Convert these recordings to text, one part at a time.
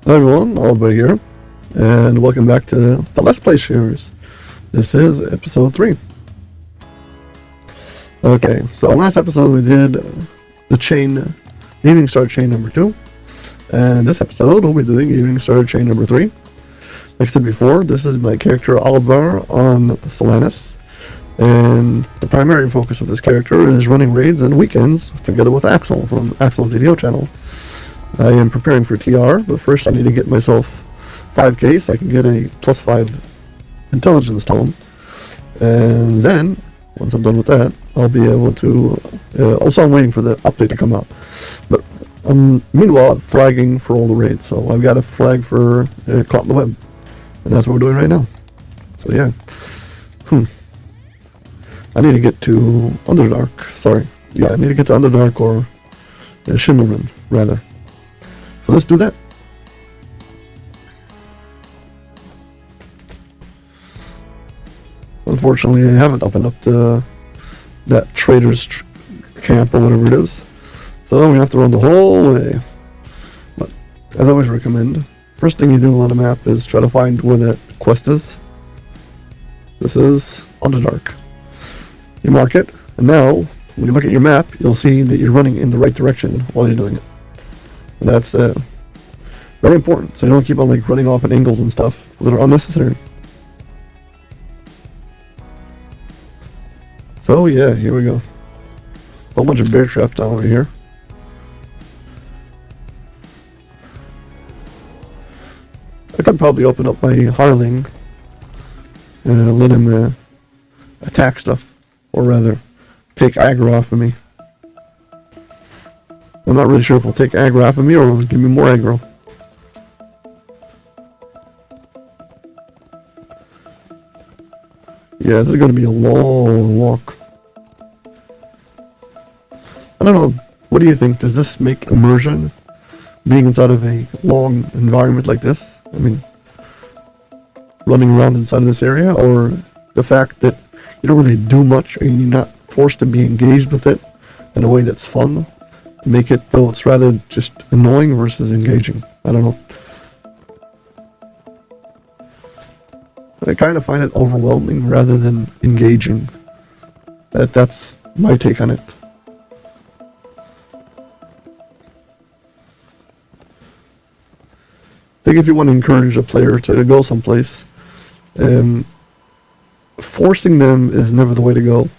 Hi everyone, Aldbar here, and welcome back to the Let's Play series. This is episode 3. Okay, so last episode we did the Eveningstar chain number 2, and in this episode we'll be doing Eveningstar chain number 3. Like I said before, this is my character Aldbar on Thalanis, and the primary focus of this character is running raids and weekends together with Axel from Axel's DDO channel. I am preparing for TR, but first I need to get myself 5k so I can get a plus 5 intelligence tome. And then, once I'm done with that, I'll be able to... also I'm waiting for the update to come out. But meanwhile, I'm flagging for all the raids. So I've got a flag for Caught in the Web. And that's what we're doing right now. So yeah. I need to get to Underdark. Sorry. Yeah, I need to get to Underdark or Shindelman, rather. So let's do that. Unfortunately, I haven't opened up that trader's camp or whatever it is. So we have to run the whole way. But as I always recommend, first thing you do on a map is try to find where that quest is. This is Underdark. You mark it, and now when you look at your map, you'll see that you're running in the right direction while you're doing it. And that's very important, so you don't keep on like running off at angles and stuff that are unnecessary. So yeah, here we go. A whole bunch of bear traps down over here. I could probably open up my Harling and let him attack stuff, or rather, take aggro off of me. I'm not really sure if he'll take aggro off of me or will give me more aggro. Yeah, this is going to be a long walk. I don't know, what do you think? Does this make immersion, being inside of a long environment like this? I mean, running around inside of this area, or the fact that you don't really do much and you're not forced to be engaged with it in a way that's fun? Make it though it's rather just annoying versus engaging. I don't know. I kind of find it overwhelming rather than engaging. That's my take on it. I think if you want to encourage a player to go someplace, forcing them is never the way to go.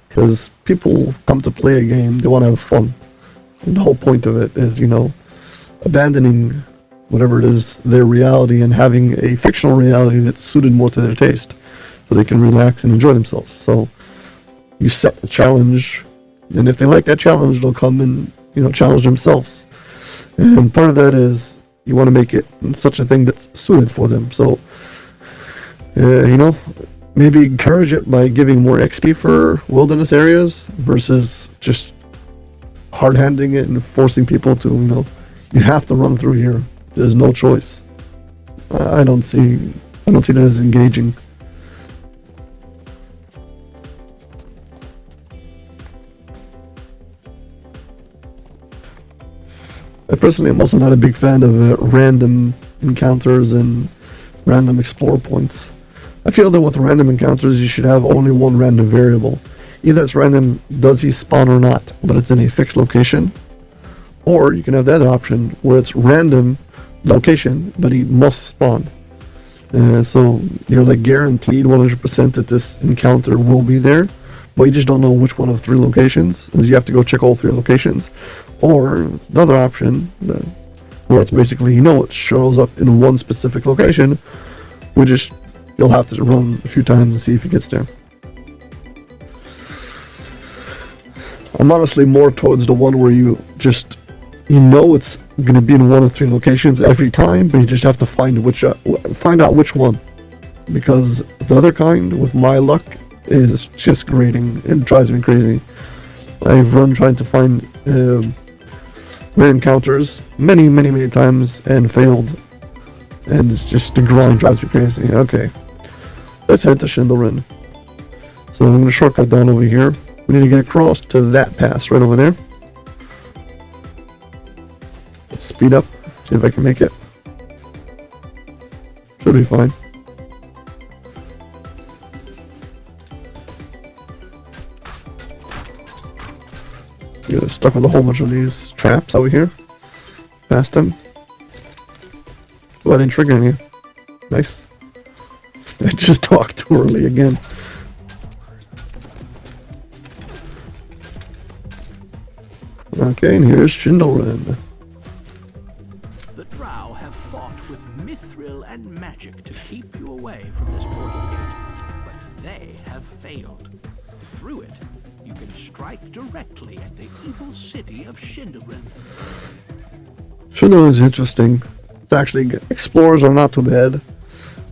Because people come to play a game, they want to have fun. And the whole point of it is, you know, abandoning whatever it is, their reality, and having a fictional reality that's suited more to their taste, so they can relax and enjoy themselves. So you set the challenge, and if they like that challenge, they'll come and, you know, challenge themselves. And part of that is you want to make it such a thing that's suited for them. So, you know, maybe encourage it by giving more XP for wilderness areas versus just hard-handing it and forcing people to, you know, you have to run through here. There's no choice. I don't see that as engaging. I personally am also not a big fan of random encounters and random explore points. I feel that with random encounters you should have only one random variable. Either it's random, does he spawn or not, but it's in a fixed location, or you can have the other option where it's random location, but he must spawn. So you're like guaranteed 100% that this encounter will be there, but you just don't know which one of 3 locations, as you have to go check all 3 locations. Or the other option, where it's basically, you know, it shows up in one specific location, you'll have to run a few times and see if he gets there. I'm honestly more towards the one where you know it's going to be in one of 3 locations every time, but you just have to find out which one. Because the other kind, with my luck, is just grating. It drives me crazy. I've run trying to find rare encounters many times and failed. And it's just the grind drives me crazy. Okay, let's head to Shindelman. So I'm going to shortcut down over here. We need to get across to that pass right over there. Let's speed up, see if I can make it. Should be fine. You're stuck with a whole bunch of these traps over here. Past them. Oh, I didn't trigger any. Nice. I just talked too early again. Okay, and here's Schindlerin. The Drow have fought with mithril and magic to keep you away from this portal gate, but they have failed. Through it, you can strike directly at the evil city of Schindlerin. Schindlerin's interesting. It's actually, explorers are not too bad,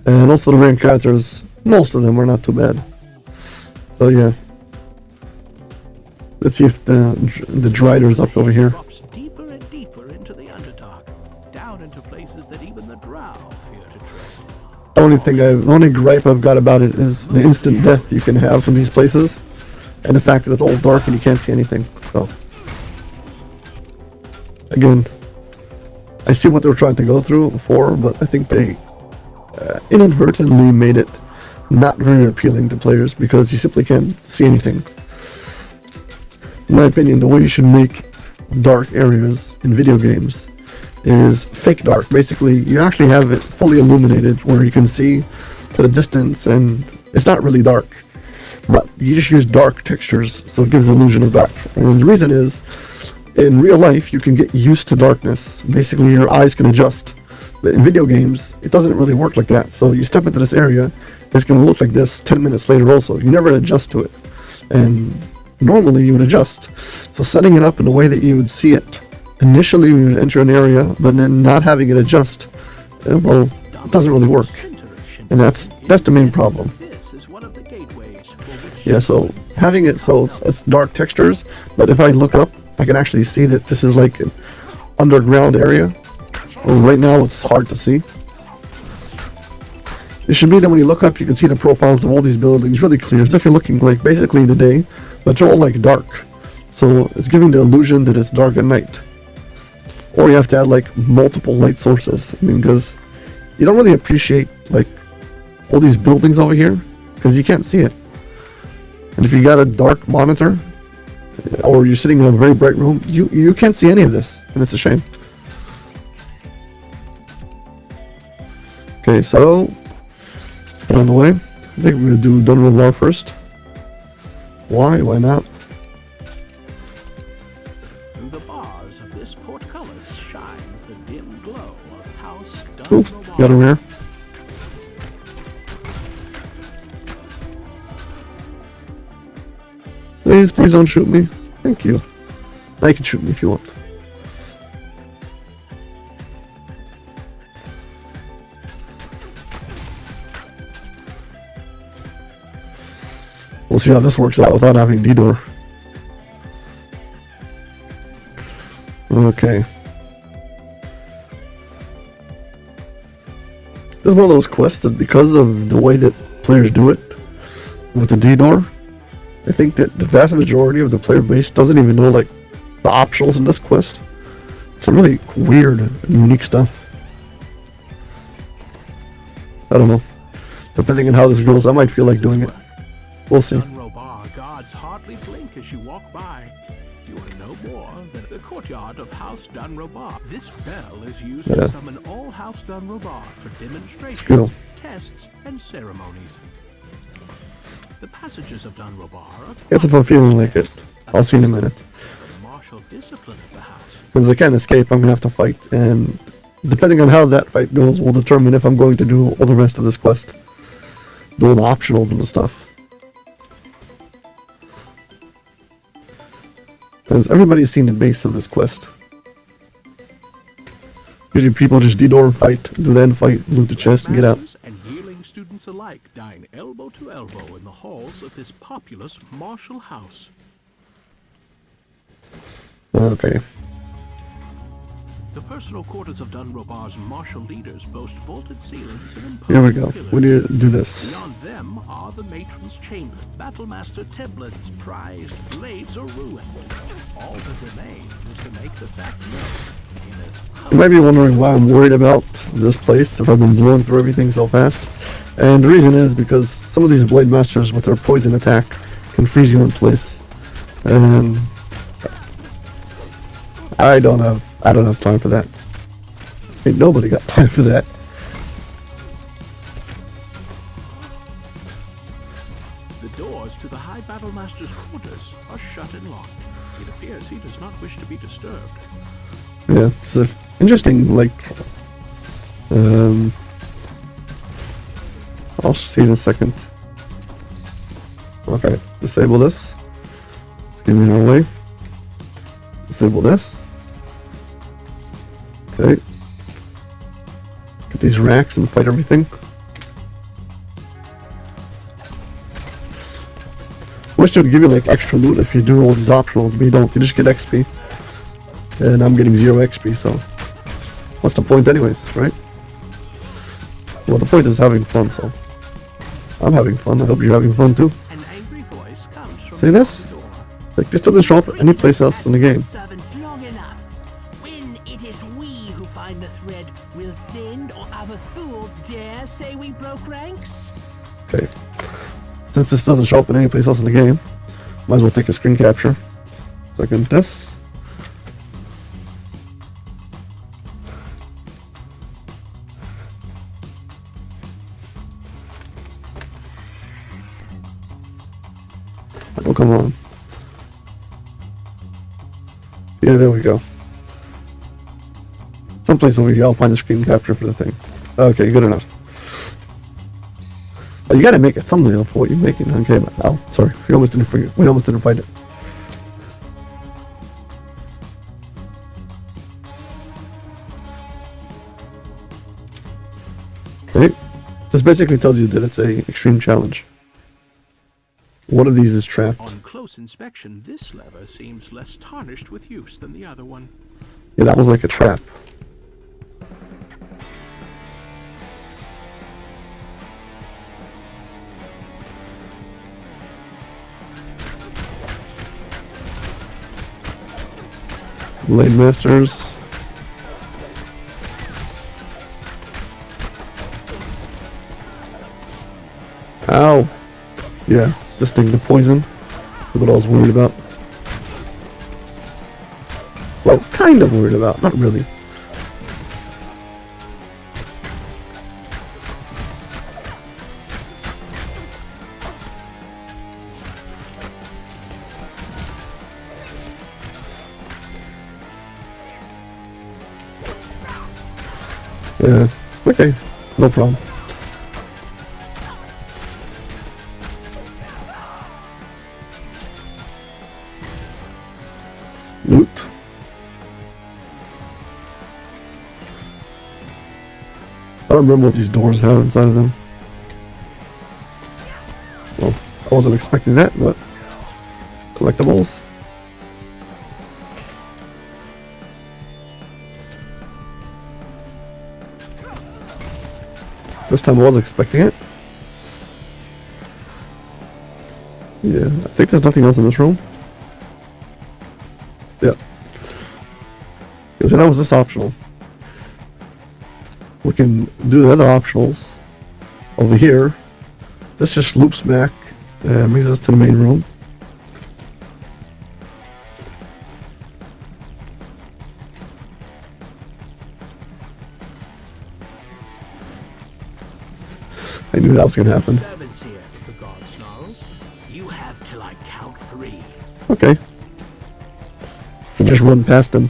and also the main characters, most of them are not too bad. So yeah. Let's see if the Drider's up over here. Drops deeper and deeper into the Underdark, down into places that even the Drow fear to tread. The only gripe I've got about it is the instant death you can have from these places, and the fact that it's all dark and you can't see anything. So, again, I see what they were trying to go through before, but I think they inadvertently made it not very appealing to players because you simply can't see anything. In my opinion, the way you should make dark areas in video games is fake dark. Basically, you actually have it fully illuminated where you can see to the distance and it's not really dark. But you just use dark textures so it gives the illusion of dark. And the reason is, in real life, you can get used to darkness. Basically, your eyes can adjust. But in video games, it doesn't really work like that. So you step into this area, it's going to look like this 10 minutes later also. You never adjust to it. And normally you would adjust. So setting it up in a way that you would see it initially when you enter an area, but then not having it adjust, well, it doesn't really work. And that's the main problem. Yeah, so having it so it's dark textures, but if I look up, I can actually see that this is like an underground area. Well, right now it's hard to see. It should be that when you look up, you can see the profiles of all these buildings really clear, as if you're looking like basically in the day, but they're all like dark. So it's giving the illusion that it's dark at night. Or you have to add like multiple light sources. I mean, because you don't really appreciate like all these buildings over here, because you can't see it. And if you got a dark monitor, or you're sitting in a very bright room, you can't see any of this, and it's a shame. Okay, so on the way, I think we're gonna do Dunrobar first. Why? Why not? Through the bars of this portcullis shines the dim glow of House Ooh, Dunrobar. got a rare. Please don't shoot me. Thank you. Now you can shoot me if you want. We'll see how this works out without having DDO. Okay. This is one of those quests that, because of the way that players do it with the DDO, I think that the vast majority of the player base doesn't even know like the optionals in this quest. Some really weird and unique stuff. I don't know. Depending on how this goes, I might feel like doing it. We'll see. Dunrobar guards hardly blink as you walk by. You are no more than the courtyard of House Dunrobar. This bell is used to summon all House Dunrobar for demonstrations, tests, and ceremonies. The passages of Dunrobar are guess if I'm feeling like it, I'll see in a minute. martial discipline of the house. Because I can't escape, I'm gonna have to fight, and depending on how that fight goes will determine if I'm going to do all the rest of this quest. Do all the optionals and the stuff. Because everybody's seen the base of this quest. Usually people just DDO fight, do the end fight, loot the chest, and get out. And yearling students alike dine elbow to elbow in the halls of this populous martial house. Okay. The personal quarters of Dunrobar's martial leaders boast vaulted ceilings and imposing Here we go. pillars. We need to do this. Beyond them are the matron's chamber. Battlemaster Teblin's prized blades are ruined. All that remains is the make the fact known in a You might be wondering why I'm worried about this place if I've been blowing through everything so fast. And the reason is because some of these Blade Masters with their poison attack can freeze you in place. And I don't have time for that. Ain't nobody got time for that. The doors to the High Battle Master's quarters are shut and locked. It appears he does not wish to be disturbed. Yeah, it's interesting, like, I'll see in a second. Okay, disable this. It's getting in our way. Disable this. Okay. Get these racks and fight everything. Wish they would give you like extra loot if you do all these optionals, but you don't. You just get XP. And I'm getting 0 XP, so what's the point anyways, right? Well, the point is having fun, so I'm having fun. I hope you're having fun too. An angry voice comes from See this? the door. Like, this doesn't show up any place else in the game. Servants long enough. When it is we who find the thread, will Sind or Avathul dare say we broke ranks? Okay. Since this doesn't show up in any place else in the game, might as well take a screen capture. Second this. Oh, come on. Yeah, there we go. Someplace over here, I'll find the screen capture for the thing. Okay, good enough. Oh, you gotta make a thumbnail for what you're making. Okay, oh, sorry. We almost didn't fight it. Okay. This basically tells you that it's a extreme challenge. One of these is trapped. On close inspection, this lever seems less tarnished with use than the other one. Yeah, that was like a trap. Blade Masters. Ow. Yeah, this thing, the poison. That's what I was worried about. Well, kind of worried about, not really. Yeah, okay, no problem. Loot. I don't remember what these doors have inside of them. Well, I wasn't expecting that, but collectibles. This time I was expecting it. Yeah, I think there's nothing else in this room. Yeah. Because then was this optional. We can do the other optionals over here. This just loops back and brings us to the main room. I knew that was going to happen. Servants here, the god snarls. You have till I count 3. Okay. You just run past them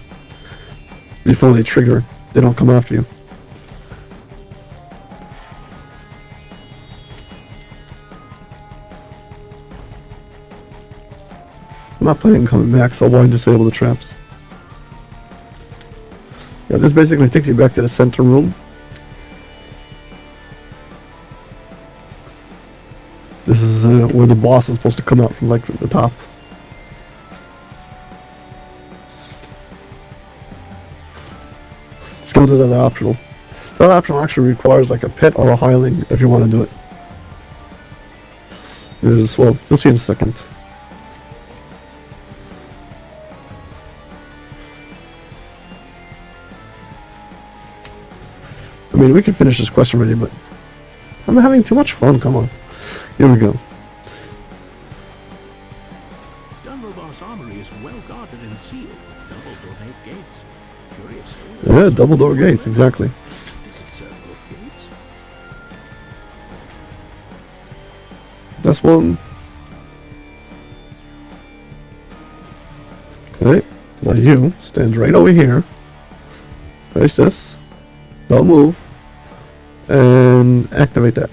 before they trigger. They don't come after you. I'm not planning on coming back, so I'll go and disable the traps. Yeah, this basically takes you back to the center room. This is where the boss is supposed to come out from, like, from the top. Let's go to the other optional. The other optional actually requires like a pet or a hireling if you want to do it. There's, well, you'll see in a second. I mean, we can finish this quest already, but I'm having too much fun. Come on. Here we go. Dunrobar's armory is well guarded and sealed with double ornate gates. Curiously, Yeah, double door gates, exactly. does it serve both gates? This one. Okay. Now you stand right over here. Place this. Don't move. And activate that.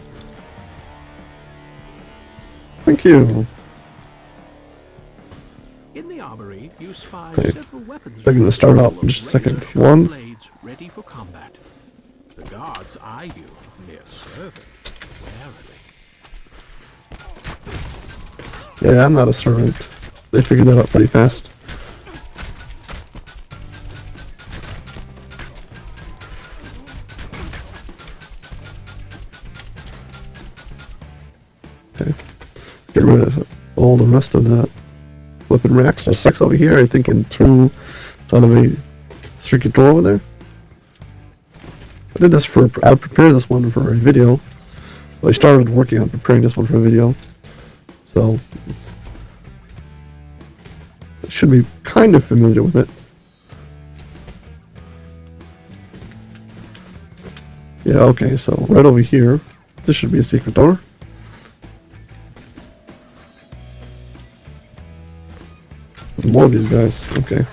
Thank you. In the armory, you spy Okay. several weapons. They're gonna start out in just a second. razor-sharp One. blades ready for combat. The guards eye you, mere servant, warily. Yeah, I'm not a servant. They figured that out pretty fast. Okay. Get rid of all the rest of the weapon racks. There's 6 over here, I think, and 2 out of a circuit door over there. I did this for, I prepared this one for a video. Well, I started working on preparing this one for a video. So, I should be kind of familiar with it. Yeah, okay, so right over here, this should be a secret door. More of these guys, okay.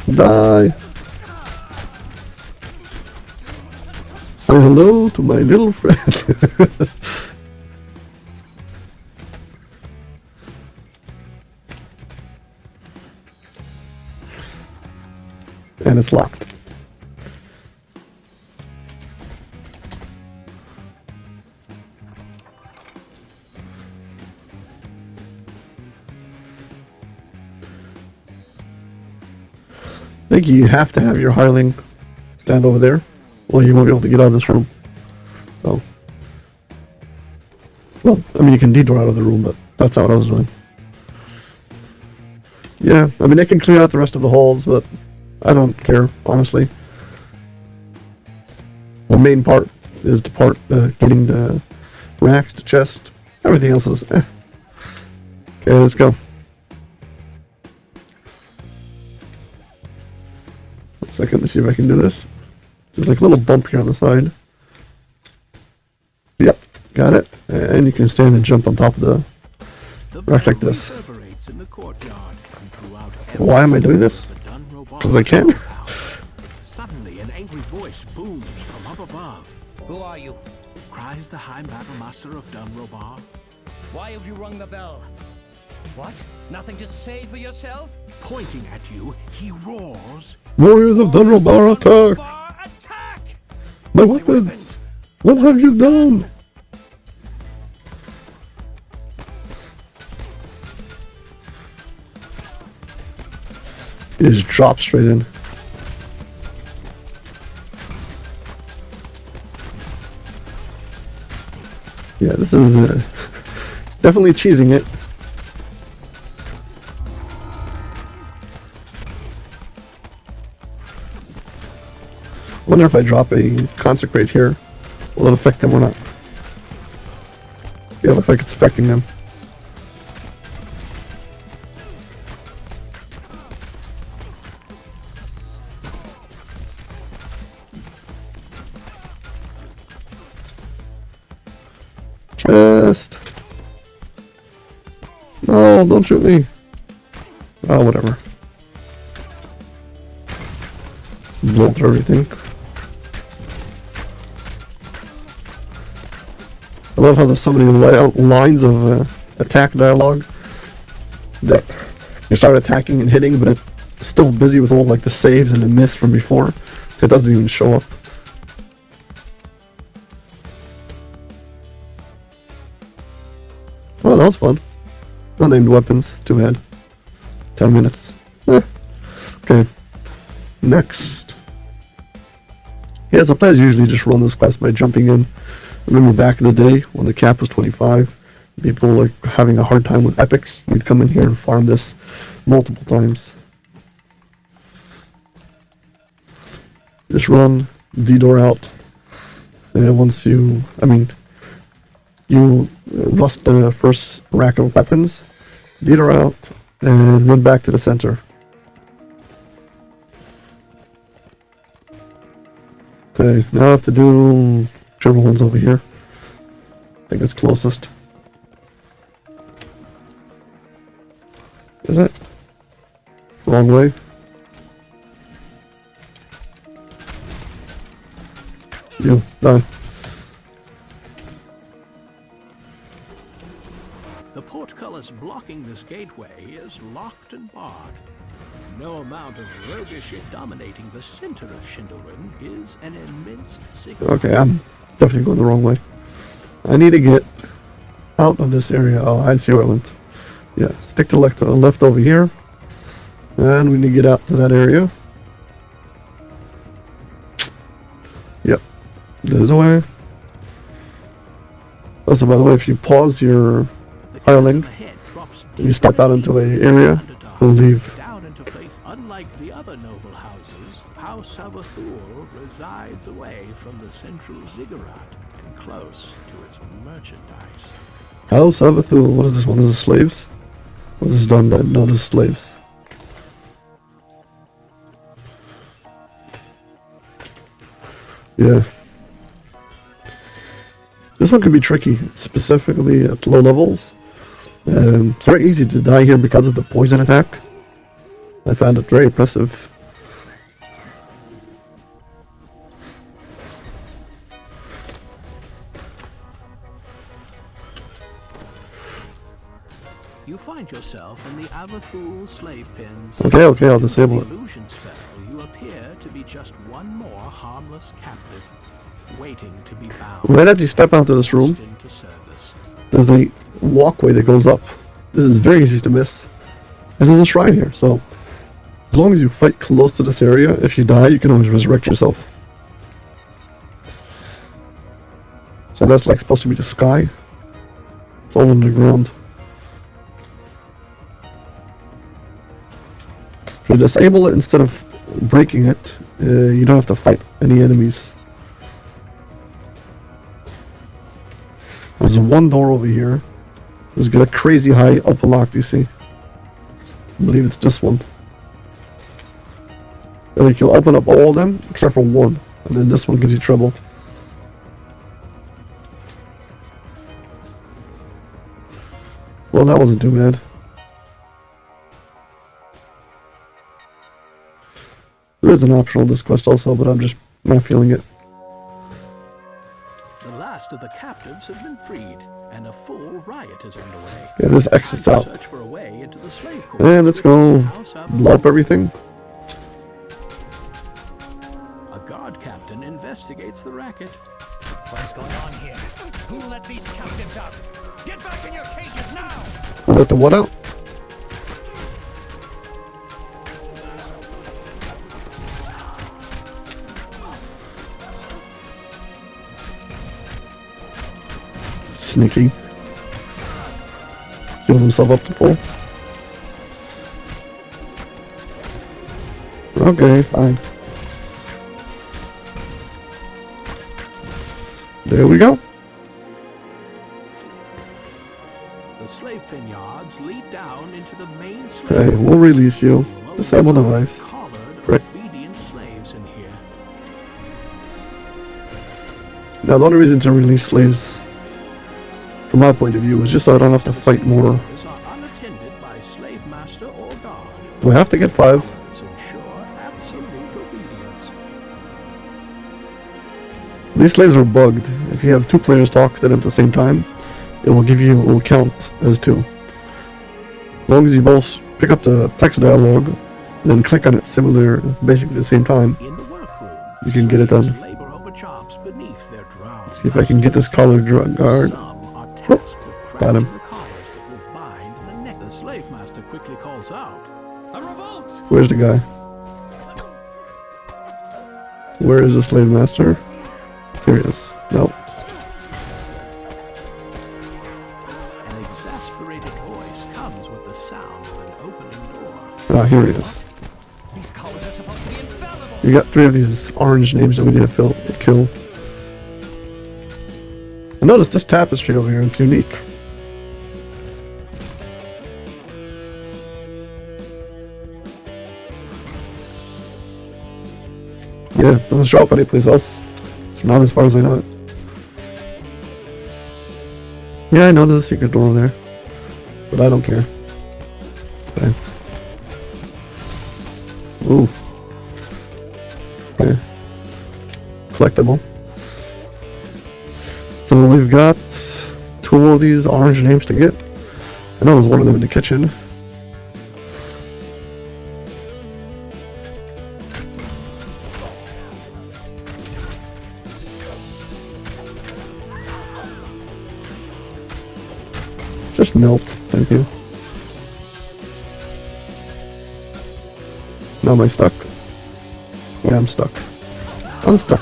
Die! Say hello to my little friend. And it's locked. I think you have to have your hireling stand over there, or you won't be able to get out of this room. So, well, I mean, you can detour out of the room, but that's not what I was doing. Yeah, I mean, they can clear out the rest of the halls, but I don't care, honestly. The main part is the part getting the racks, the chest. Everything else is eh. Okay, let's go. One second, let's see if I can do this. There's like a little bump here on the side. Yep, got it. And you can stand and jump on top of the rack like this. Reverberates in the courtyard and throughout Why am I doing this? Because I can. Suddenly, an angry voice booms from up above. Who are you? Cries the High Battlemaster of Dunrobar. Why have you rung the bell? What? Nothing to say for yourself? Pointing at you, he roars. Warriors of Dunrobar attack! Bar attack! My weapons! What have you done? He just dropped straight in. Yeah, this is definitely cheesing it. Wonder if I drop a consecrate here, will it affect them or not? Yeah, it looks like it's affecting them. Chest. No, don't shoot me. Oh, whatever. Blow through everything. I love how there's so many lines of attack dialogue that you start attacking and hitting, but it's still busy with all like the saves and the miss from before. It doesn't even show up. Oh, that was fun. Unnamed weapons, too bad. 10 minutes. Okay. Next. Yeah, so players usually just run this quest by jumping in. I remember back in the day when the cap was 25, people were like having a hard time with epics. You'd come in here and farm this multiple times. Just run D-door out. And once you, you rust the first rack of weapons, D-door out, and run back to the center. Okay, now I have to do whichever one's over here. I think it's closest. Is it? Wrong way. You, die. The portcullis blocking this gateway is locked and barred. No amount of roguish shit dominating the center of Schindlerin is an immense signal. Okay, I'm definitely going the wrong way. I need to get out of this area. Oh, I see where I went. Yeah, stick to left over here. And we need to get out to that area. Yep. There's a way. Also, by the way, if you pause your hireling, you step out into an area, and leave. Down into place, unlike the other noble houses, House Havathul resides away from the central ziggurat and close to its merchandise. House Havathul. What is this one? Is this slaves? What is this done then? No, this is slaves. Yeah. This one could be tricky, specifically at low levels. It's very easy to die here because of the poison attack. I found it very impressive. You find yourself in the Havathul slave pens. Okay, I'll disable it. Illusion spell, you appear to be just one more harmless captive, waiting to be bound. Right as you step out of this room, into service. there's a walkway that goes up. This is very easy to miss. And there's a shrine here, so as long as you fight close to this area, if you die, you can always resurrect yourself. So that's like supposed to be the sky. It's all underground. If you disable it instead of breaking it, you don't have to fight any enemies. There's one door over here. It's got a crazy high upper lock, you see. I believe it's this one. And like you'll open up all of them except for one. And then this one gives you trouble. Well, that wasn't too bad. There is an optional this quest also, but I'm just not feeling it. The last of the captives have been freed, and a full riot is underway. Yeah, this exits out. Search for a way into the slave quarters. And let's go blow up everything. A guard captain investigates the racket. What's going on here? Who let these captives out? Get back in your cages now! Let the what out? Sneaky. Heals himself up to full. Okay, fine. There we go. The slave pen yards lead down into the main slave. Okay, we'll release you. Disable device. Collared, Great. obedient slaves in here. Now the only reason to release slaves, from my point of view, is just so I don't have to fight more. These are unattended by slave master or guard. Do I have to get 5? Ensure absolute obedience. These slaves are bugged. If you have 2 players talk to them at the same time, it will count as 2. As long as you both pick up the text dialogue, then click on it basically at the same time, In the workroom, you can get it done. slaves labor over jobs beneath their drowned. See if I can get this collar guard. Some are tasked with Got him. crafting the collars that will bind the neck. The slave master quickly calls out. A revolt! Where's the guy? Where is the slave master? Here he is. No. An exasperated voice comes with the sound of an opening door. Ah, here he is. These collars are supposed to be infallible! You got 3 of these orange names that we need to kill. I noticed this tapestry over here, it's unique. Yeah, it doesn't show up anyplace else. It's not as far as I know it. Yeah, I know there's a secret door over there, but I don't care. Okay. Ooh. Okay. Collectible. So we've got 2 more of these orange names to get. I know there's one of them in the kitchen. Just melt, thank you. Now am I stuck? Yeah, I'm stuck. Unstuck.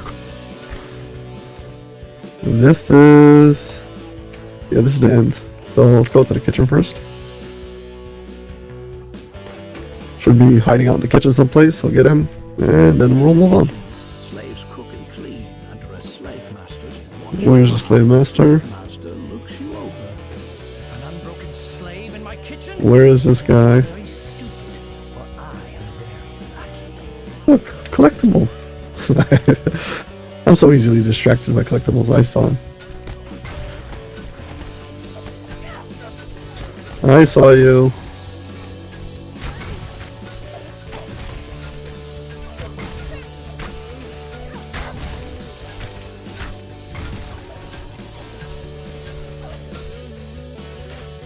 This is... yeah, this is the end. So let's go to the kitchen first. Should be hiding out in the kitchen someplace. I'll get him, and then we'll move on. Slaves cook and clean under a slave master's watch. Where's the slave master? Master looks you over. An unbroken slave in my kitchen? Where is this guy? Very stupid, or I am very lucky. Look, collectible. I'm so easily distracted by collectibles. I saw him. I saw you.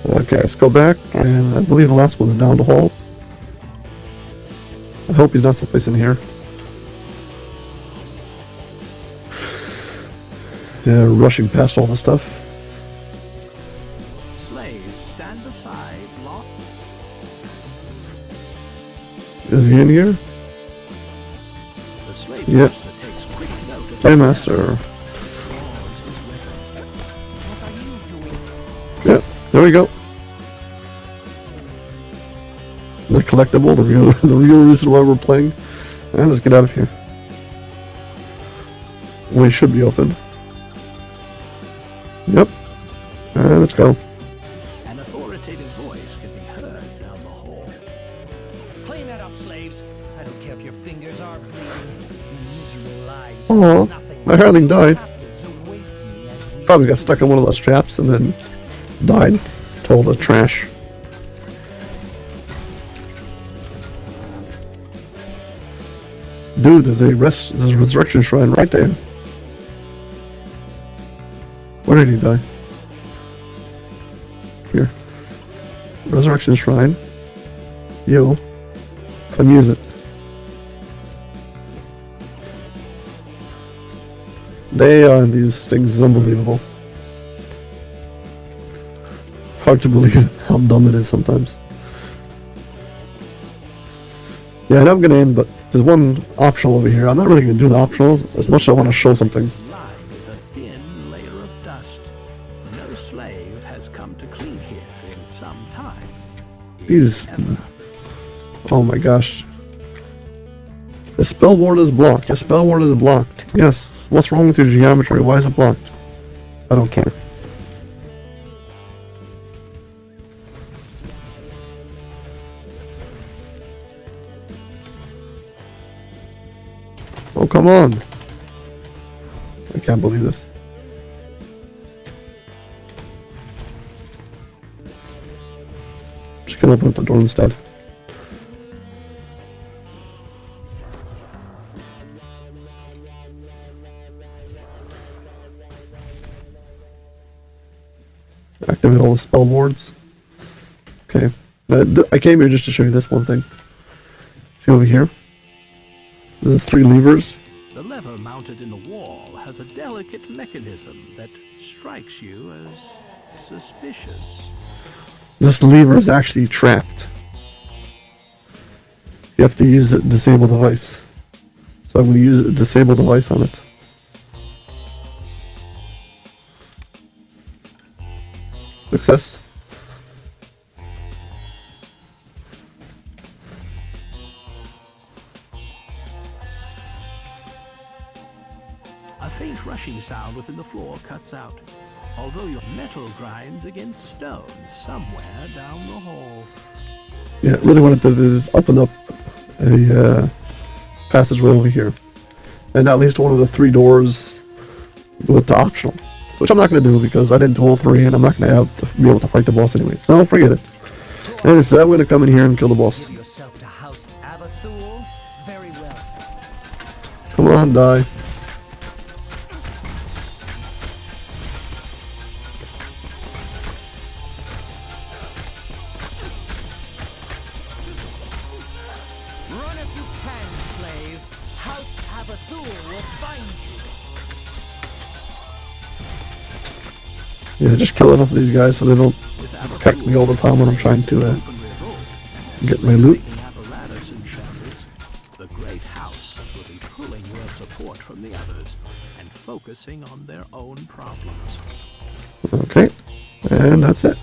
Okay, let's go back, and I believe the last one's down the hall. I hope he's not someplace in here. Yeah, rushing past all the stuff. Slaves stand aside, lock. Is he in here? The slave Yep. master takes quick note as Slave master. draws his weapon. What are you doing? Yeah, there we go. The collectible, the real reason why we're playing. And let's get out of here. We should be open. Yep. Alright, let's go. An authoritative voice can be heard down the hall. Clean that up, slaves. I don't care if your fingers are bleeding. Your miserable lives Aw, are nothing. my hireling died. Captives await me as we Probably got stuck in one of those traps and then died to all the trash. Dude, there's a resurrection shrine right there. Where did he die? Here. Resurrection shrine. You. Come use it. These things is unbelievable. It's hard to believe how dumb it is sometimes. Yeah, and I'm gonna end, but there's one optional over here. I'm not really gonna do the optional as much as I want to show something. Lined with a thin layer of dust. No slave has come to clean here in some time. if These. ever. Oh my gosh. The spell ward is blocked. The spell ward is blocked. Yes. What's wrong with your geometry? Why is it blocked? I don't care. Oh, come on. I can't believe this. Just gonna open up the door instead. Activate all the spell wards. Okay. I came here just to show you this one thing. See over here? There's 3 levers. The lever mounted in the wall has a delicate mechanism that strikes you as suspicious. This lever is actually trapped. You have to use a disable device. So I'm going to use a disable device on it. Success. A faint rushing sound within the floor cuts out, although your metal grinds against stone somewhere down the hall. Yeah, really what it did is open up a passageway over here. And that leads to one of the 3 doors with the optional. Which I'm not going to do because I didn't do all 3 and I'm not going to have to be able to fight the boss anyway. So forget it. And instead I'm going to come in here and kill the boss. Give yourself to House Avathul? Very well. Come on, die. Run if you can, slave. House Avathul will find you. Yeah, just kill enough of these guys so they don't attack me all the time when I'm trying to get my loot. Apparatus in shambles, the great house will be pulling your support from the others and focusing on their own problems. Okay, and that's it.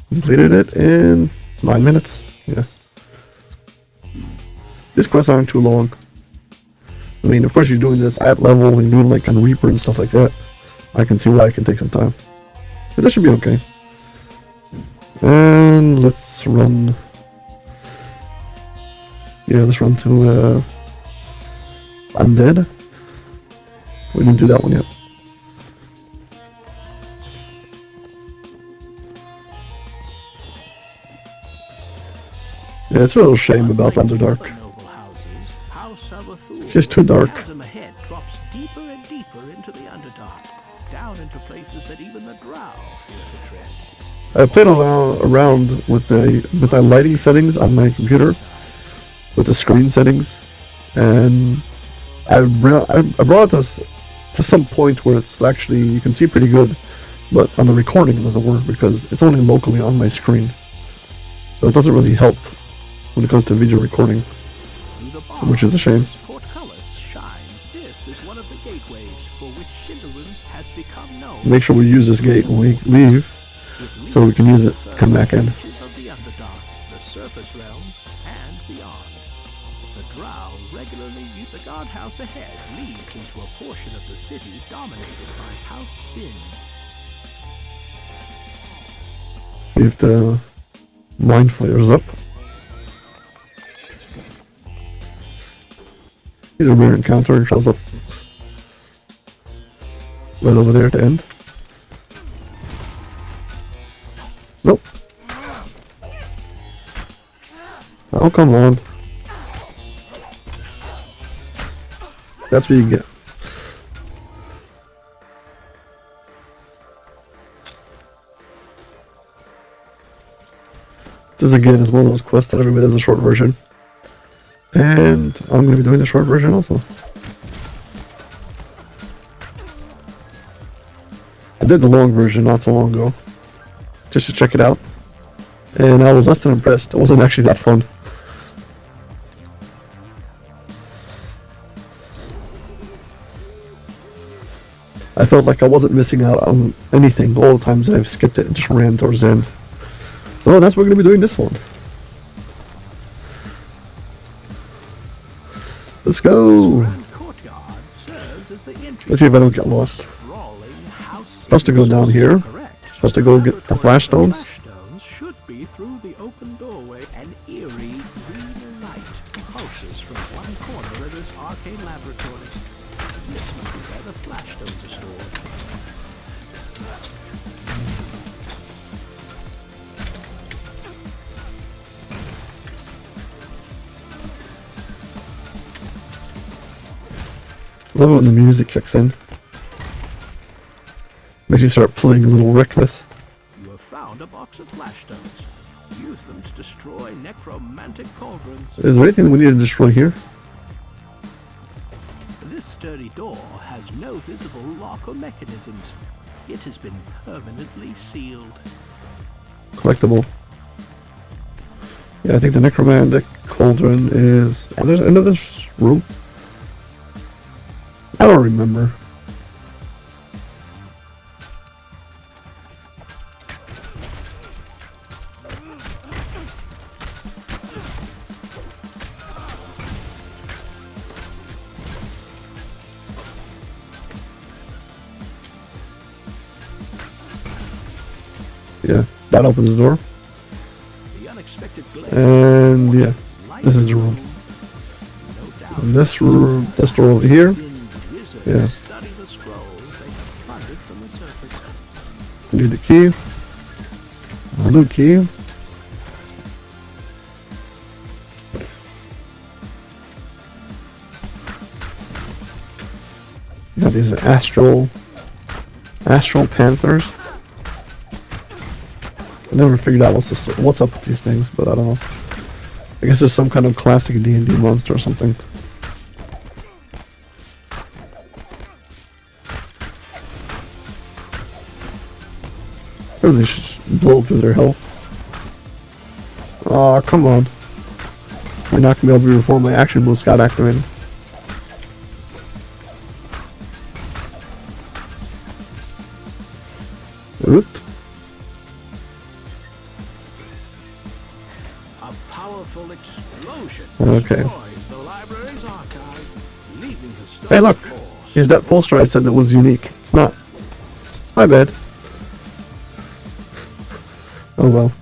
Completed it in 9 minutes. Yeah. These quests aren't too long. I mean, of course you're doing this at level and doing like on Reaper and stuff like that. I can see why it can take some time. But that should be okay. And let's run. Yeah, let's run to Undead. We didn't do that one yet. Yeah, it's a little shame about Underdark. Noble houses, House Avathul, It's just too dark. chasm ahead drops deeper and deeper into the Underdark, down into places that even the Drow fear to tread. I played around with the lighting settings on my computer, with the screen settings, and I brought this to some point where it's actually, you can see pretty good, but on the recording it doesn't work because it's only locally on my screen. So it doesn't really help when it comes to video recording, which is a shame. Portcullis shines. This is one of the gateways for which Shindelin has become known. Make sure we use this gate when we leave, so we can use it, come back in. Reaches of the Underdark, the surface realms, and beyond. The Drow regularly use the guardhouse ahead leads into a portion of the city dominated by House Sin. See if the mind flares up. He's a rare encounter and shows up right over there at the end. Nope. Oh, come on. That's what you get. This again is one of those quests that everybody does a short version. And I'm going to be doing the short version also. I did the long version not so long ago, just to check it out. And I was less than impressed. It wasn't actually that fun. I felt like I wasn't missing out on anything all the times that I've skipped it and just ran towards the end. So that's what we're going to be doing this one. Let's go. Let's see if I don't get lost. Supposed to go down here. Supposed to go get the flash stones. Should be through the open doorway. An eerie green light pulses from one corner of this arcane laboratory. This must be where the flash stones are stored. Love it when the music kicks in. Makes you start playing a little reckless. You have found a box of flash stones. Use them to destroy necromantic cauldrons. Is there anything we need to destroy here? This sturdy door has no visible lock or mechanisms. It has been permanently sealed. Collectible. Yeah, I think the necromantic cauldron is... Oh, there's another room. I don't remember. Yeah, that opens the door. The unexpected And yeah, this is the room. And this room, this door over here. Yeah. Study the scrolls they plundered from the surface. Need the key. Blue key. Got these astral panthers. I never figured out what's up with these things, but I don't know. I guess it's some kind of classic D&D monster or something. Or they should blow through their health. Aw, come on. You're not gonna be able to before my action moves got activated. Oot. A powerful explosion Okay. destroys the library's archive, leaving the Hey, look. force. Here's that poster I said that was unique. It's not. My bad. Oh well.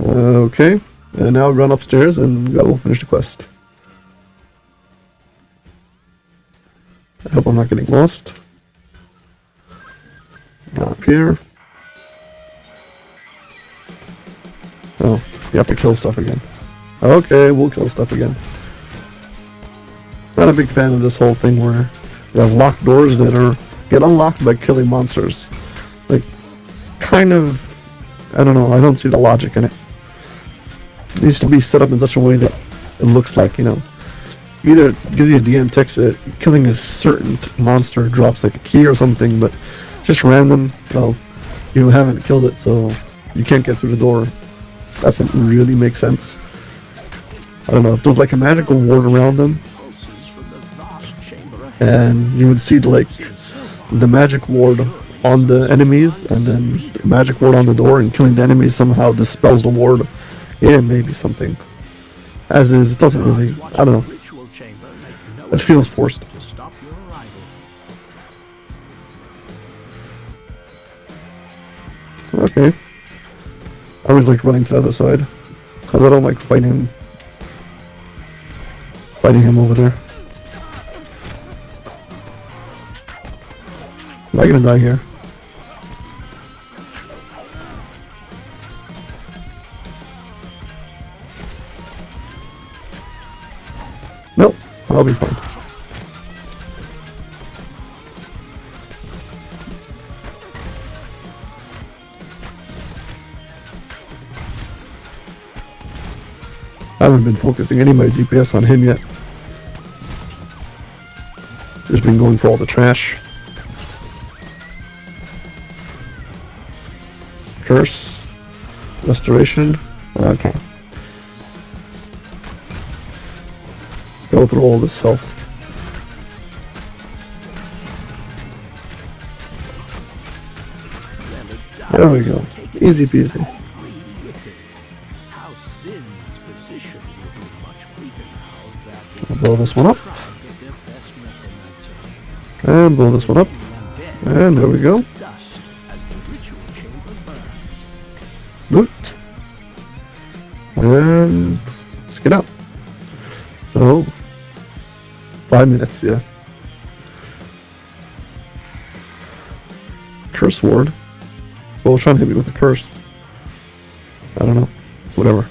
Okay. And now run upstairs and go finish the quest. I hope I'm not getting lost. Go up here. Oh, you have to kill stuff again. Okay, we'll kill stuff again. Not a big fan of this whole thing where you have locked doors that get unlocked by killing monsters. Like, kind of, I don't know, I don't see the logic in it. It needs to be set up in such a way that it looks like, you know, either it gives you a DM text that killing a certain monster drops like a key or something, but it's just random. Well, you haven't killed it, so you can't get through the door. Doesn't really make sense. I don't know, if there was like a magical ward around them, Pulses from the vast chamber ahead. and you would see the magic ward on the enemies, and then the magic ward on the door, and killing the enemies somehow dispels the ward. Yeah, maybe something. As is, it doesn't really, I don't know. Ritual chamber make no It feels forced. to stop your arrival. Okay. I always like running to the other side, because I don't like fighting him over there. Am I gonna die here? Nope, I'll be fine. I haven't been focusing any of my DPS on him yet. Just been going for all the trash. Curse. Restoration. Okay. Let's go through all this health. There we go. Easy peasy. How Sin's position will be much weaker now that I'll blow this one up. get their best necromancer. And blow this one up. And there we go. Dust as the ritual chamber burns. Loot. And let's get out. So 5 minutes, yeah. Curse ward. Well, trying to hit me with a curse. I don't know. Whatever.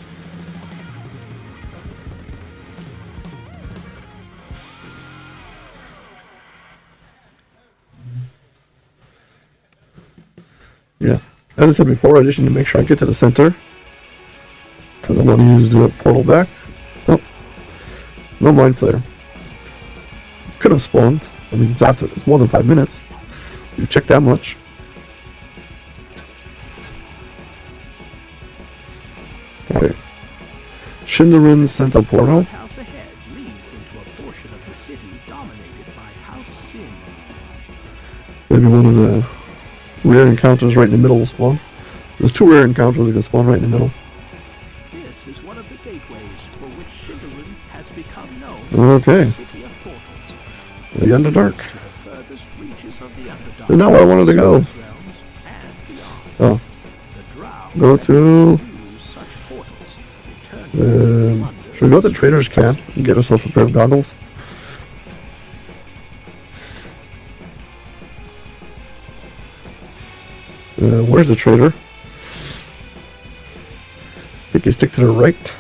Yeah. As I said before, I just need to make sure I get to the center, because I want to use the portal back. Oh. No mind flare. Could have spawned. I mean, it's more than 5 minutes. You check that much. Okay. Shindarin sent a portal. House ahead leads into a portion of the city dominated by House Sin. Maybe one of the rare encounters right in the middle will spawn. There's 2 rare encounters that can spawn right in the middle. This is one of the gateways for which Shindarin has become known Okay. as the City of Portals. The Underdark. To the furthest reaches of the Underdark. That's not where I wanted to go. Realms and Oh, The drow go to. use such portals, returning plunder. Should we go to Trader's Camp and get ourselves a pair of goggles? Where's the trader? I think you stick to the right.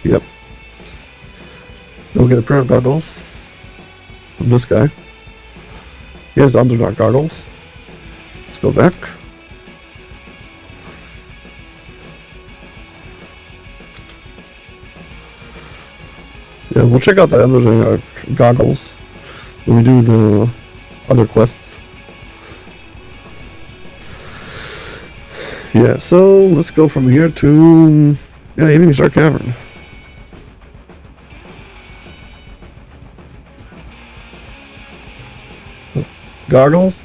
Yep. We'll get a pair of goggles from this guy. He has the Underdark goggles. Let's go back. Yeah, we'll check out the other goggles when we do the other quests. Yeah, so let's go from here to Eveningstar Cavern. Goggles?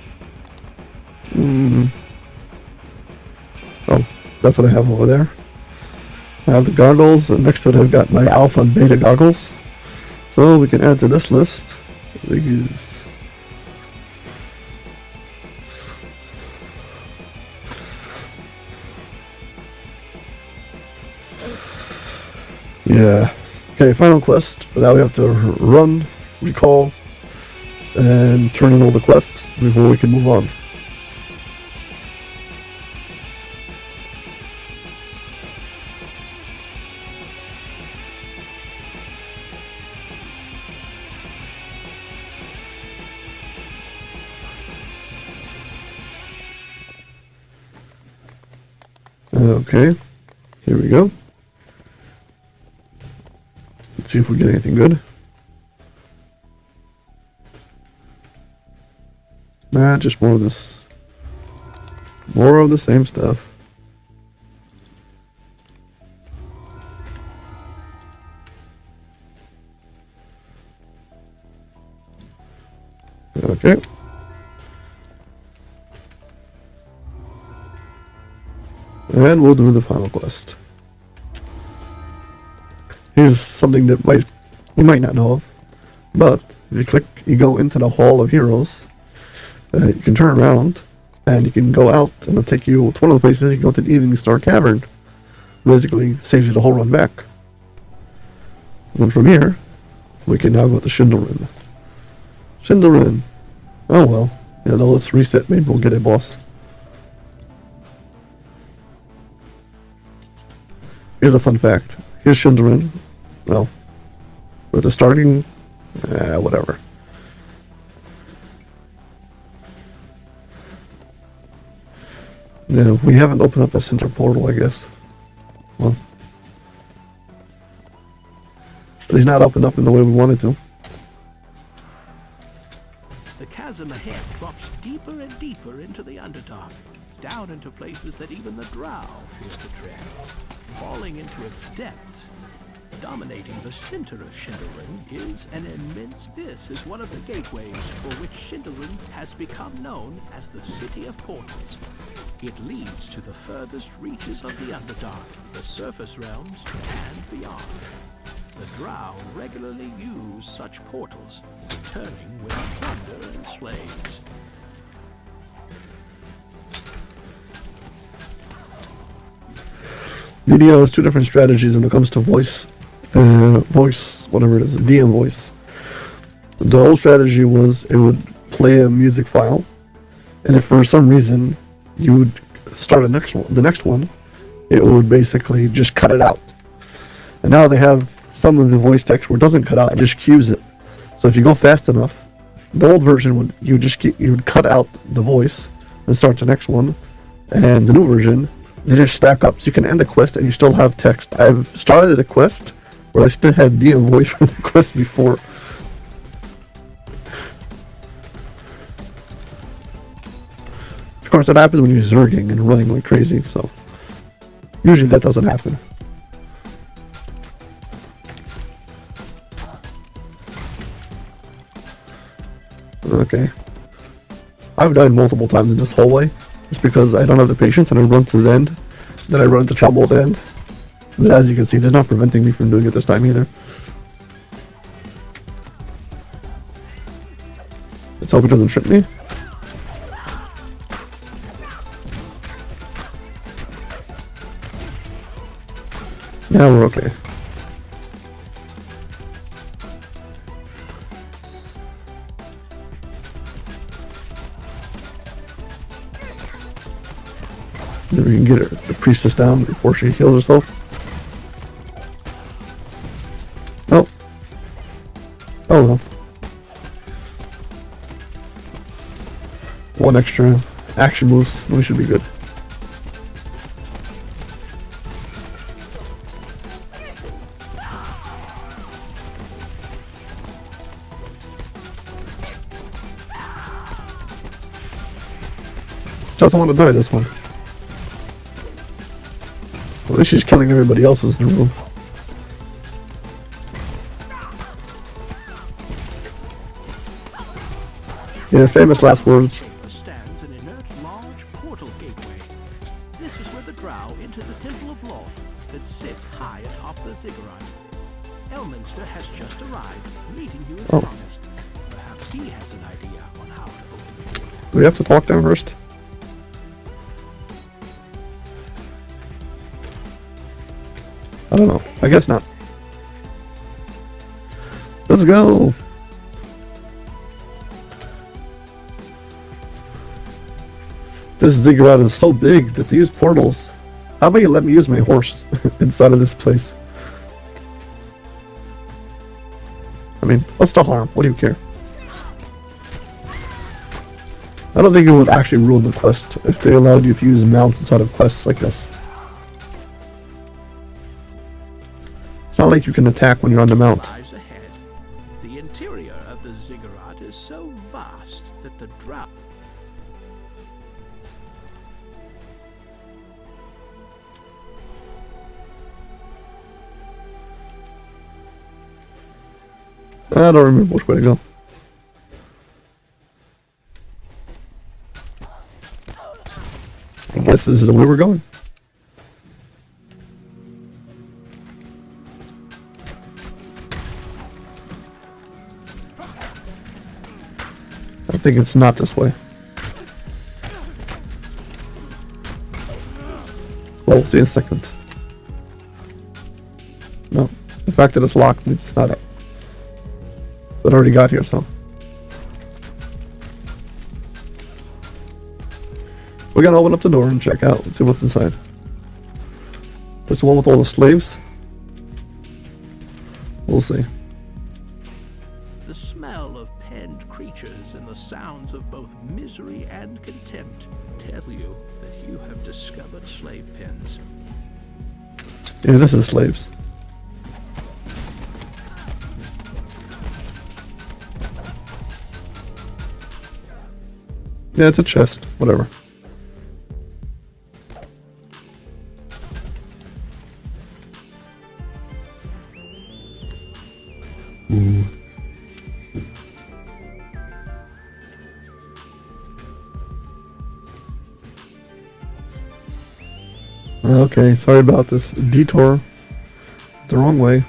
Oh, that's what I have over there. I have the goggles, and next to it I've got my alpha and beta goggles. So we can add to this list these. Yeah. Okay, final quest. But now we have to run, recall, and turn in all the quests before we can move on. Okay, here we go. Let's see if we get anything good. Nah, just more of this. More of the same stuff. Okay. And we'll do the final quest. Here's something that you might not know of, but if you go into the Hall of Heroes, you can turn around and you can go out and it'll take you to one of the places. You can go to the Eveningstar Cavern. Basically saves you the whole run back. And then from here, we can now go to Shindelrin. Shindelrin. Oh well. Yeah, now let's reset. Maybe we'll get a boss. Here's a fun fact. Here's Shindelrin. Well, with the starting, whatever. Yeah, we haven't opened up a center portal, I guess. Well, but he's not opened up in the way we wanted to. The chasm ahead drops deeper and deeper into the Underdark, down into places that even the drow fear to tread. Falling into its depths, dominating the center of Shindelrin is an immense. This is one of the gateways for which Shindelrin has become known as the City of Portals. It leads to the furthest reaches of the Underdark, the surface realms, and beyond. The drow regularly use such portals, returning with plunder and slaves. DDO has two different strategies when it comes to voice, whatever it is, DM voice. The old strategy was it would play a music file, and if for some reason you would start the next one, it would basically just cut it out. And now they have some of the voice text where it doesn't cut out, it just cues it. So if you go fast enough, the old version would you would cut out the voice and start the next one, and the new version they just stack up. So you can end the quest and you still have text. I've started a quest where I still had DM voice from the quest before. Of course, that happens when you're zerging and running like crazy, so usually that doesn't happen. Okay. I've died multiple times in this hallway. It's because I don't have the patience and I run to the end. Then I run into trouble at the end. But as you can see, they're not preventing me from doing it this time either. Let's hope it doesn't trip me. Now we're okay. Then we can get the priestess down before she heals herself. Oh. Oh well. One extra action boost, we should be good. Doesn't want to die this one. At least she's killing everybody else's in the room. Yeah, famous last words. Stands an inert large portal gateway. This is where the drow enter the Temple of Loth that sits high atop the ziggurat. Elminster has just arrived, meeting you as promised. Perhaps he has an idea on how to open the portal. Do we have to talk to him first? I don't know. I guess not. Let's go. This ziggurat is so big that they use portals. How about you let me use my horse inside of this place? I mean, what's the harm? What do you care? I don't think it would actually ruin the quest if they allowed you to use mounts inside of quests like this. It's not like you can attack when you're on the mount. Lies ahead. The interior of the ziggurat is so vast that the drow... I don't remember which way to go. I guess this is the way we're going. I think it's not this way. Well, we'll see in a second. No, the fact that it's locked means it's not up. But I already got here, so. We're gonna open up the door and check out and see what's inside. This the one with all the slaves? We'll see. The smell of penned creatures and the sounds of both misery and contempt tell you that you have discovered slave pens. Yeah, this is slaves. Yeah, it's a chest. Whatever. Ooh. Okay, sorry about this detour. The wrong way.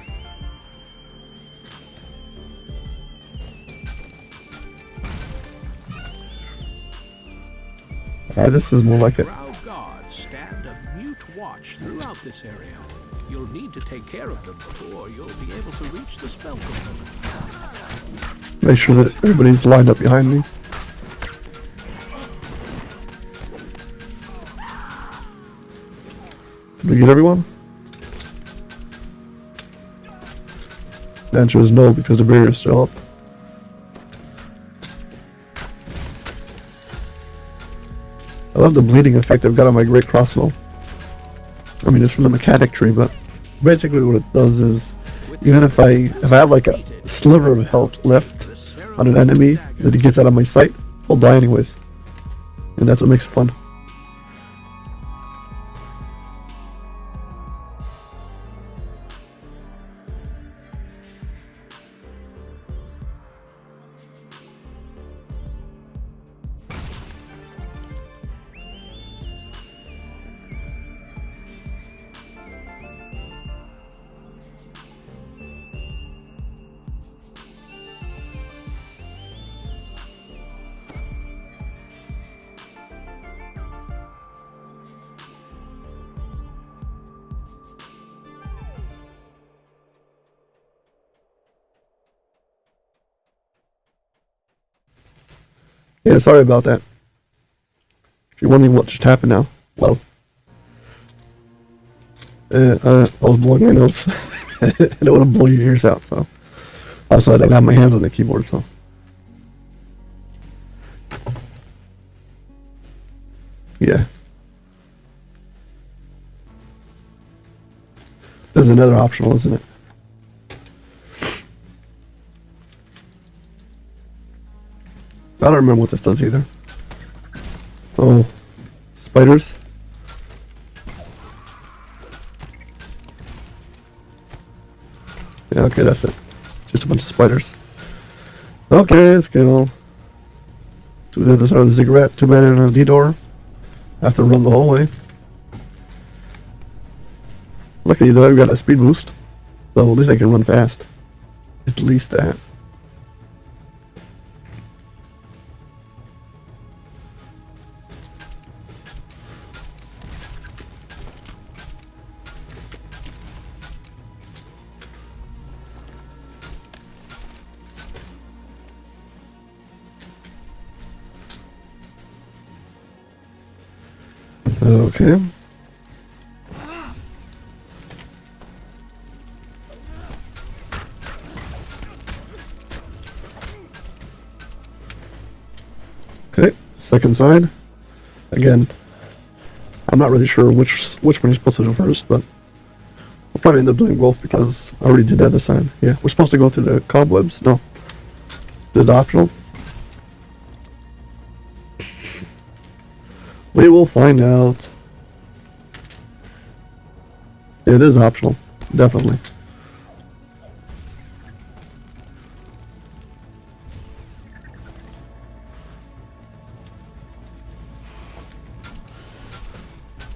This is more like it. Drow guards stand a mute watch throughout this area. You'll need to take care of them before you'll be able to reach the spell component. Make sure that everybody's lined up behind me. Did we get everyone? The answer is no, because the barrier is still up. I love the bleeding effect I've got on my great crossbow. I mean, it's from the mechanic tree, but basically what it does is, even if I have like a sliver of health left on an enemy that he gets out of my sight, I'll die anyways. And that's what makes it fun. Yeah, sorry about that. If you're wondering what just happened now, well, I was blowing my nose. I don't want to blow your ears out, so also I didn't have my hands on the keyboard, so. Yeah. There's another optional, isn't it? I don't remember what this does either. Oh, spiders. Yeah, okay, that's it. Just a bunch of spiders. Okay, let's go to the other side of the ziggurat. Too bad on the door. I have to run the whole way. Luckily though, I've got a speed boost, so at least I can run fast. At least that. Okay. Okay, second side. Again, I'm not really sure which one you're supposed to do first, but I'll probably end up doing both because I already did the other side. Yeah, we're supposed to go through the cobwebs. No, this is optional. We will find out. Yeah, it is optional, definitely.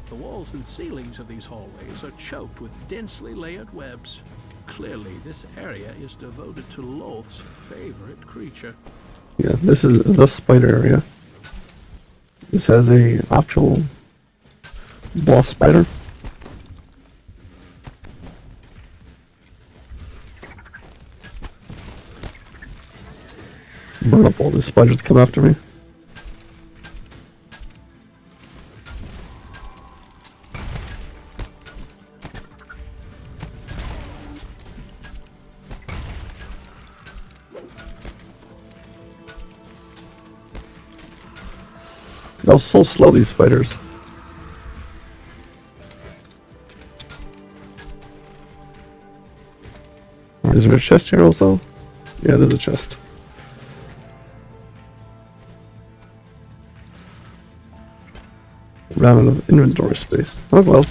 The walls and ceilings of these hallways are choked with densely layered webs. Clearly, this area is devoted to Loth's favorite creature. Yeah, this is the spider area. This has a optional boss spider. Burn up all these spiders that come after me. They're so slow, these spiders. Is there a chest here also? Yeah, there's a chest. Ran out of inventory space. Oh well.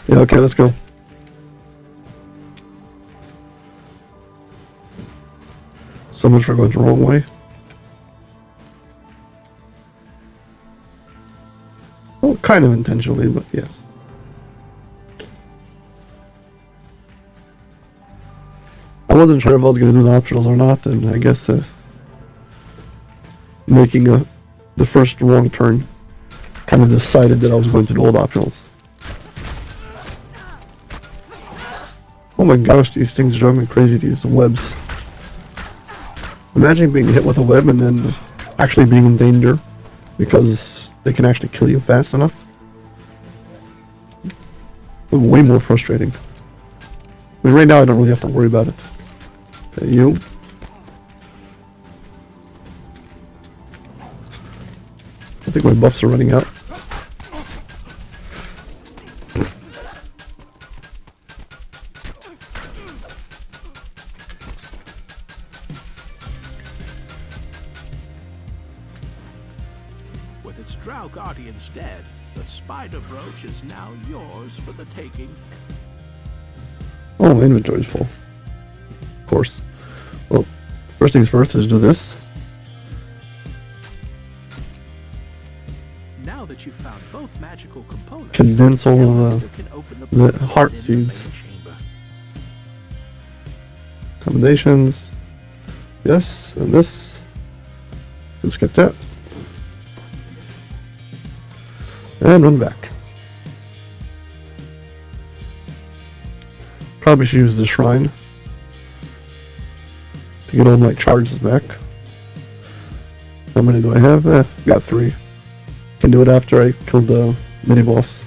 Yeah, okay, let's go. So much for going the wrong way. Well, kind of intentionally, but yes. I wasn't sure if I was going to do the optionals or not, and I guess making the first wrong turn kind of decided that I was going to do all the optionals. Oh my gosh, these things drive me crazy, these webs. Imagine being hit with a web and then actually being in danger because they can actually kill you fast enough. Way more frustrating. I mean, right now I don't really have to worry about it. Okay, you. I think my buffs are running out. With its Drow Guardian's dead, the spider brooch is now yours for the taking. Oh, my inventory's full. Of course. Well, first things first is do this. Now that you've found both magical components, Condense all of you can open the portal heart within the seeds. main chamber. Accommodations. Yes, and this. Let's skip that. And run back. Probably should use the shrine to get all my charges back. How many do I have? Got 3. Can do it after I killed the mini boss.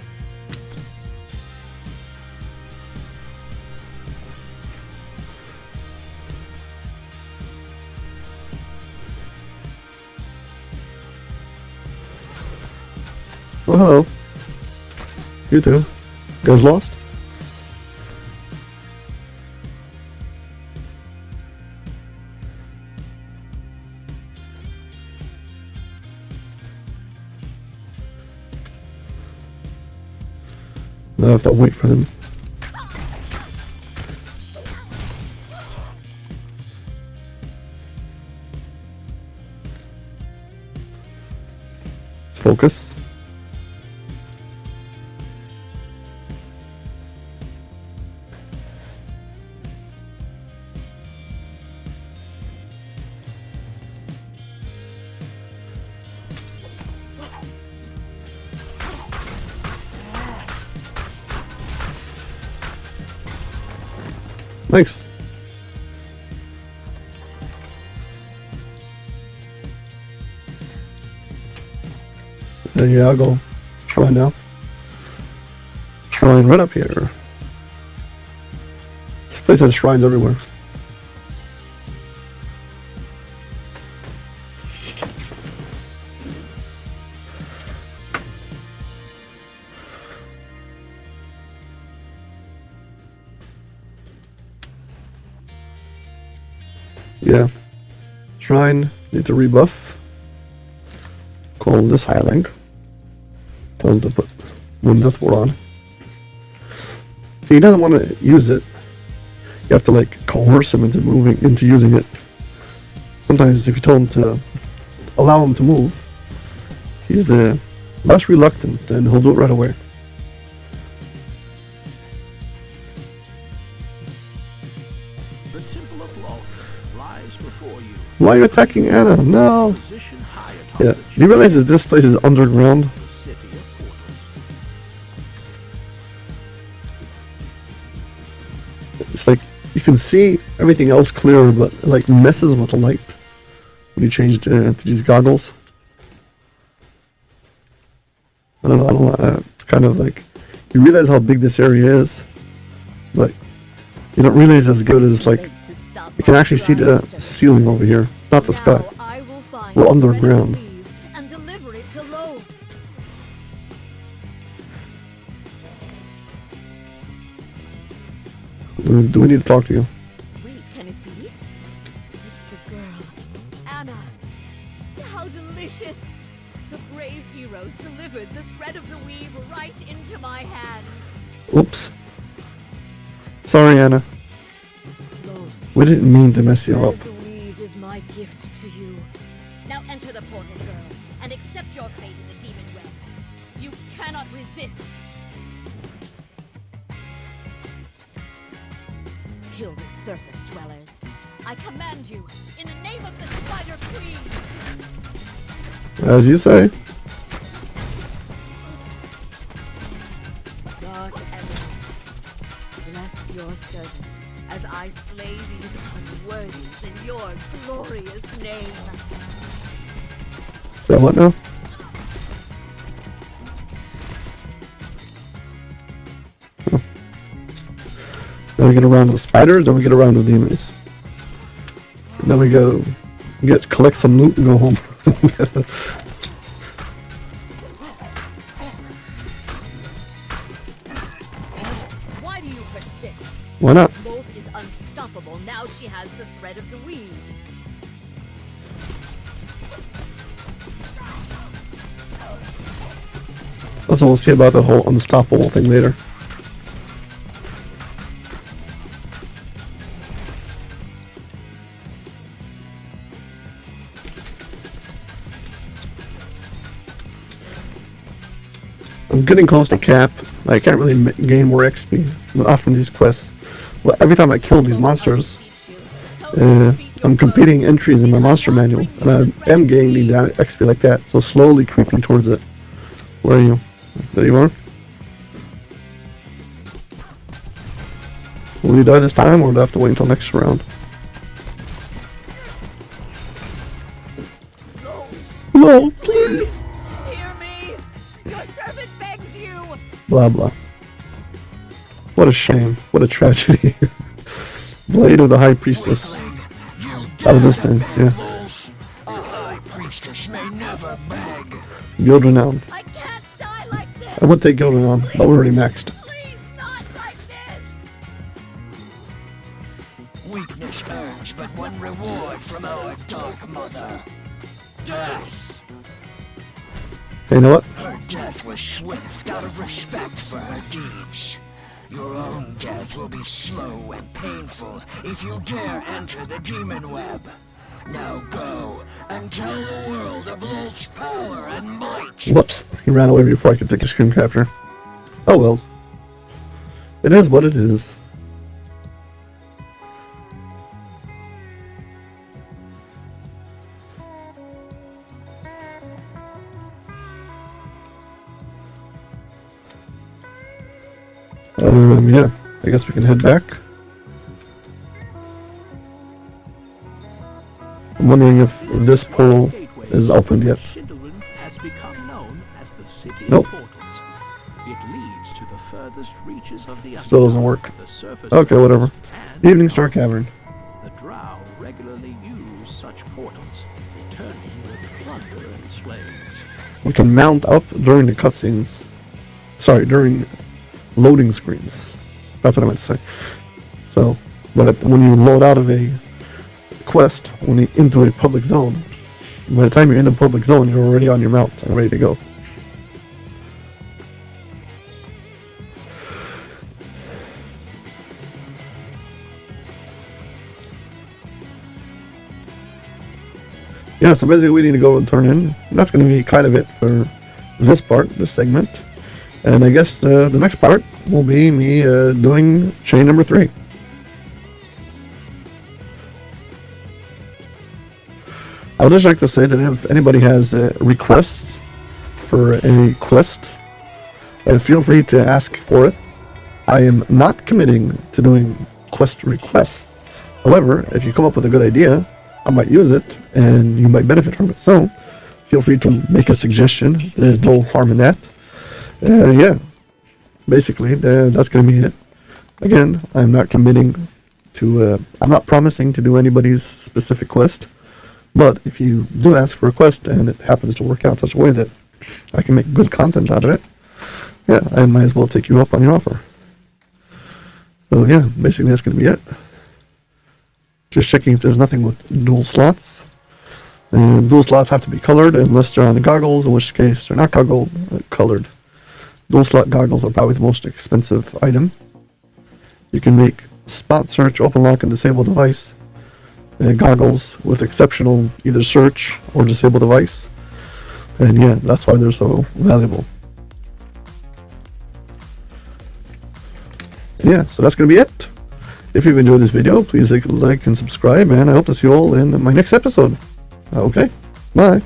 Oh, hello. You too. You guys lost? Now I have to wait for them. Let's focus. Thanks. Yeah, I'll go shrine now. Shrine right up here. This place has shrines everywhere. Yeah. Shrine, need to rebuff. Call this hireling. Tell him to put one death ward on. If he doesn't want to use it, you have to like coerce him into using it. Sometimes if you tell him to allow him to move, he's less reluctant and he'll do it right away. The Temple of Love lies before you. Why are you attacking Anna? No. Position high atop Yeah. the Do you realize that this place is underground? the city of portals. It's like you can see everything else clearer, but it like messes with the light when you change to these goggles. I don't know. It's kind of like you realize how big this area is, but you don't realize as good as like you can actually see the ceiling over here. It's not the sky. We're underground. And deliver it to Loth. Do we need to talk to you? Wait, can it be? It's the girl, Anna. How delicious! The brave heroes delivered the thread of the weave right into my hands. Oops. Sorry, Anna. Loth, We didn't mean to mess you thread up. of the weave is my gift to you. Now enter the portal, girl, and accept your fate in the demon web. You cannot resist. Kill the surface dwellers. I command you, in the name of the Spider Queen. As you say. Dark evidence. Bless your servant as I slay these unworthies in your glorious name. So what now? Then we get around the spiders, then we get around the demons. Then we go collect some loot and go home. Why do you persist? Why not? Loth is unstoppable now she has the thread of the weave. That's what we'll see about that whole unstoppable thing later. I'm getting close to cap. I can't really gain more XP from these quests. But every time I kill these monsters, I'm completing entries in my monster manual, and I am gaining that XP like that. So slowly creeping towards it. Where are you? There you are. Will you die this time, or do I have to wait until next round? No, please. Hear me! Your servant begs you! Blah, blah. What a shame. What a tragedy. Blade of the High Priestess. Out of this thing, yeah. A high priestess may never beg. Guild renown. I can't die like this! I would take guild renown, but we're already maxed. Please, not like this! Weakness earns but one reward from our Dark Mother. Death. Hey, you know what? Her death was swift out of respect for her deeds. Your own death will be slow and painful if you dare enter the demon web. Now go and tell the world of Lult's power and might. Whoops. He ran away before I could take a screen capture. Oh well. It is what it is. Yeah, I guess we can head back. I'm wondering if this portal is opened yet. Shindelrin has become known as the City Nope. of Portals. It leads to the furthest reaches of the Still doesn't work. the surface Okay, whatever. and Eveningstar Cavern. the Drow regularly use such portals, returning with plunder and slaves. We can mount up during the cutscenes. Sorry, during loading screens. That's what I meant to say. So, when you load out of a quest, when you into a public zone, by the time you're in the public zone, you're already on your mount and ready to go. Yeah, so basically we need to go and turn in. That's going to be kind of it for this part, this segment. And I guess the next part will be me doing chain number 3. I would just like to say that if anybody has requests for a quest, feel free to ask for it. I am not committing to doing quest requests. However, if you come up with a good idea, I might use it and you might benefit from it. So feel free to make a suggestion. There's no harm in that. Yeah, basically that's going to be it. Again, I'm not committing to, I'm not promising to do anybody's specific quest, but if you do ask for a quest and it happens to work out such a way that I can make good content out of it, yeah, I might as well take you up on your offer. So yeah, basically that's going to be it. Just checking if there's nothing with dual slots. And dual slots have to be colored unless they're on the goggles, in which case they're not colored. Dual slot goggles are probably the most expensive item. You can make spot search, open lock, and disable device goggles with exceptional either search or disable device. And yeah, that's why they're so valuable. Yeah, so that's going to be it. If you've enjoyed this video, please like and subscribe, and I hope to see you all in my next episode. Okay, bye.